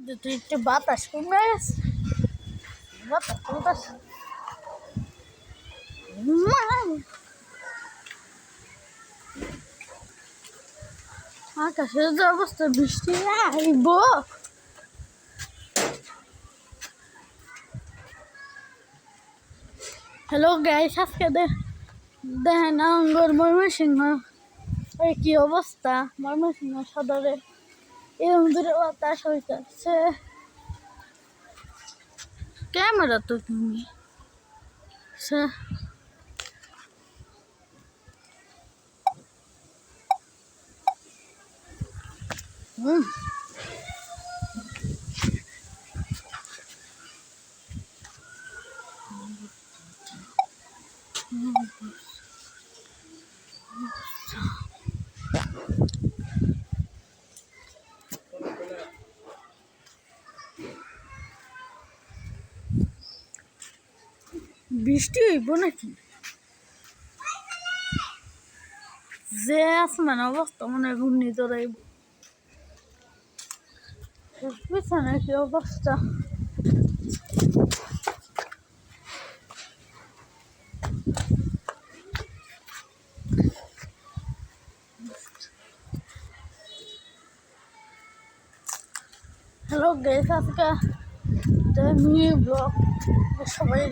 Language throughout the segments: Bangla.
দুটো একটু বাতাস কমে গেছে, বাতাস বাতাস আকাশের যে অবস্থা, বৃষ্টি আইব। হ্যালো গাইস, আজকে দেখেন আঙ্গুর ময়মনসিংহ ওই কি অবস্থা। ময়মনসিংহ সদরে এরকম দূরে বাতাস হইতেছে। ক্যামেরা তো তুমি বৃষ্টি হইব নাকি? যে আসমান অবস্থা মনে হয় ঘূর্ণিঝড় আইব। পিছনে কি অবস্থা? হ্যালো গাইস, আজকে মিনি ব্লগ সবাই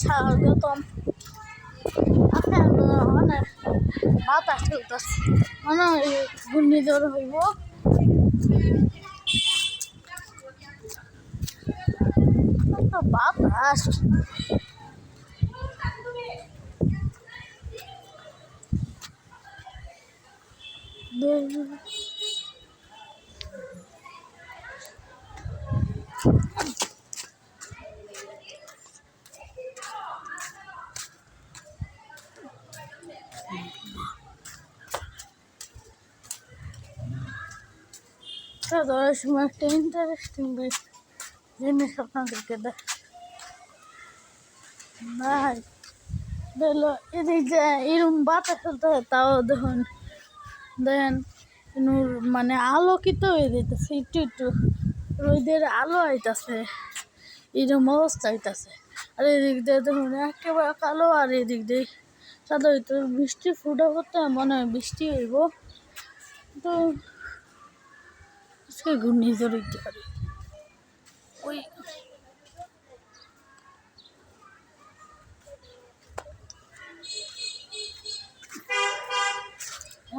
স্বাগতম। আজকে অনেক বাতাস চলতেছে, মনে হয় ঘূর্ণিঝড় হইব। বাতাস ধরার সময় একটা ইন্টারেস্টিং জিনিস আপনাদেরকে ভাই দেখলো এদিক যে এরকম বাতাস চলতে হয়, তাও দেখুন দেখেন মানে আলোকিত হয়ে যেতেছে, একটু একটু রোদের আলো আইতাছে, এরকম অবস্থা হইতাছে। আর এদিক দিয়ে দেখুন একেবারে কালো, আর এদিক দিয়ে সাদা হইতে বৃষ্টি ফুটা করতে মনে হয় বৃষ্টি হইব। তো সে ঘূর্ণিঝড় হইতে পারে। ওই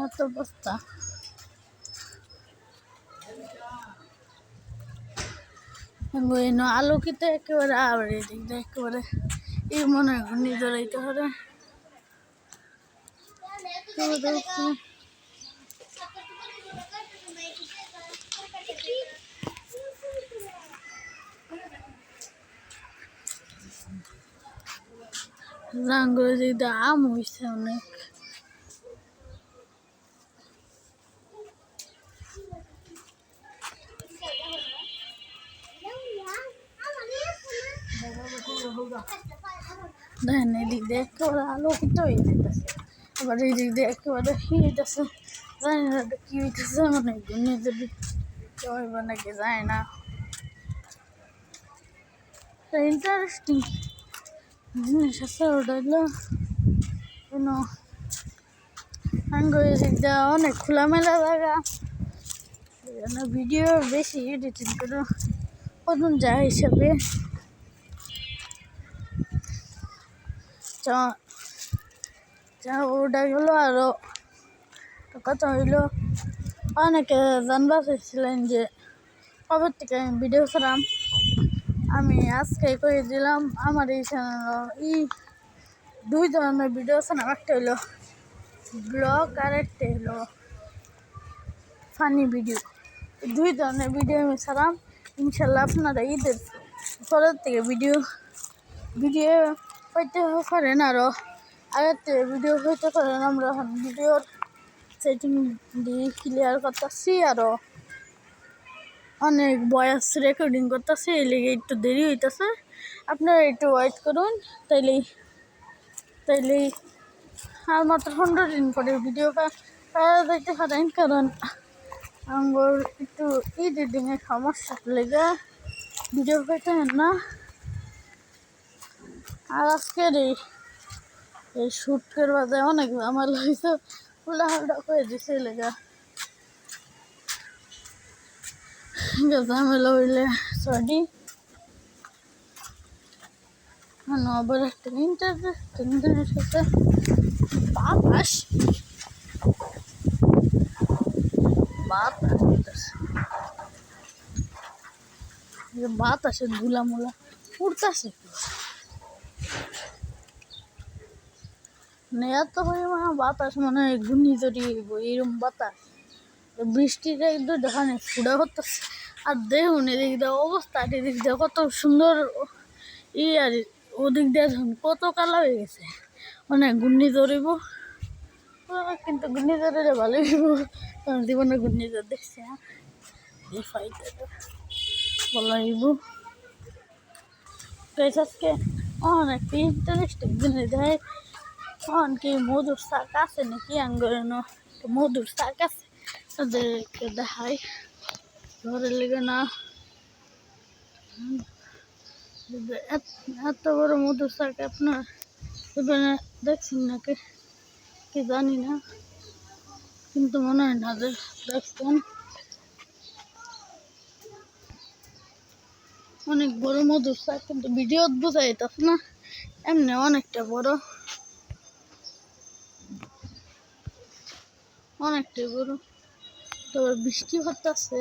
এত অবস্থা আলোকিত একেবারে, আবার এদিক দিয়ে একেবারে এই মনে হয় ঘূর্ণিঝড় হইতে পারে। জাঙ্গলে যেটা আম হয়েছে অনেক। দেখেন এদিক দিয়ে একেবারে আলোকিত হয়ে যেতেছে, আবার এই দিক দিয়ে একেবারে হইতেছে। জানি না কি হইতেছে, মানে ঘূর্ণিঝড় হইব নাকি যায় না। ইন্টারেস্টিং জিনিস আছে, ওটা হলো কোনো এদিক দিয়ে অনেক খোলামেলা জায়গা, ভিডিও বেশি এডিটিং করে কতদিন যায় হিসাবে। ওটা গেলো আরো কথা হইলো, অনেকে জানবা চাইছিলেন যে কবে থেকে আমি ভিডিও করাম। আমি আজকে করে দিলাম। আমার এই চ্যানেল দুই ধরনের ভিডিও আছে, একটা হইলো ব্লগ আর একটা হইলো ফানি ভিডিও। দুই ধরনের ভিডিও আমি ছাড়াম। ইনশাল্লাহ আপনারা ঈদের পরের থেকে ভিডিও হইতে পারেন, আরও আগের থেকে ভিডিও হইতে পারেন। আমরা এখন ভিডিওর সেটিং দিয়ে ক্লিয়ার করতেছি, আরও অনেক ভয়েস রেকর্ডিং করতেছি, এই লেগে একটু দেরি হইতেছে। আপনারা একটু ওয়েট করুন, তাইলেই আর মাত্র 15 দিন পরে ভিডিও দেখতে পারেন। কারণ আমার একটু এডিটিং এর সমস্যা লেগে ভিডিও পেতেন না। আর আজকের এই শ্যুট করবাতে অনেক আমার হয়েছে, উল্টা করে দিছে লেগা ঝামেলা হইলে সরি। আবার একটা ইন্টারেস্টিং জিনিস হচ্ছে বাতাস বাতাসের ধুলা মুলা উড়তেছে মানে এত পরিমাণ বাতাস, মনে হয় ঘূর্ণিঝড়ি এরকম বাতাস। বৃষ্টিটা একটু দেখানে ফুড়া করতেছে। আর দেখুন এদিক দিয়ে অবস্থা, এদিক দিয়ে কত সুন্দর আর ওদিক দিয়ে দেখুন কত কালা হয়ে গেছে। মানে ঘূর্ণিঝড়িব, কিন্তু ঘূর্ণিঝড়ে ভালো হইব, কারণ জীবনে ঘূর্ণিঝড় দেখছে। এই ফাইটে বলা হইব আজকে অনেক ইন্টারেস্টিং জিনিস দেয়। কি মধুর শাক আছে নাকি আঙ্গুরের মধুর শাক আছে, তাদেরকে দেখাই ঘরের লেগে না। এত বড় মধুর শাক আপনার দেখছেন নাকি কি জানি না, কিন্তু মনে হয় না যে দেখছেন। অনেক বড় মধুর শাক, কিন্তু ভিডিও বোঝা যেতেছে না, এমনি অনেকটা বড়, অনেকটাই বড়। তবে বৃষ্টি হতেছে।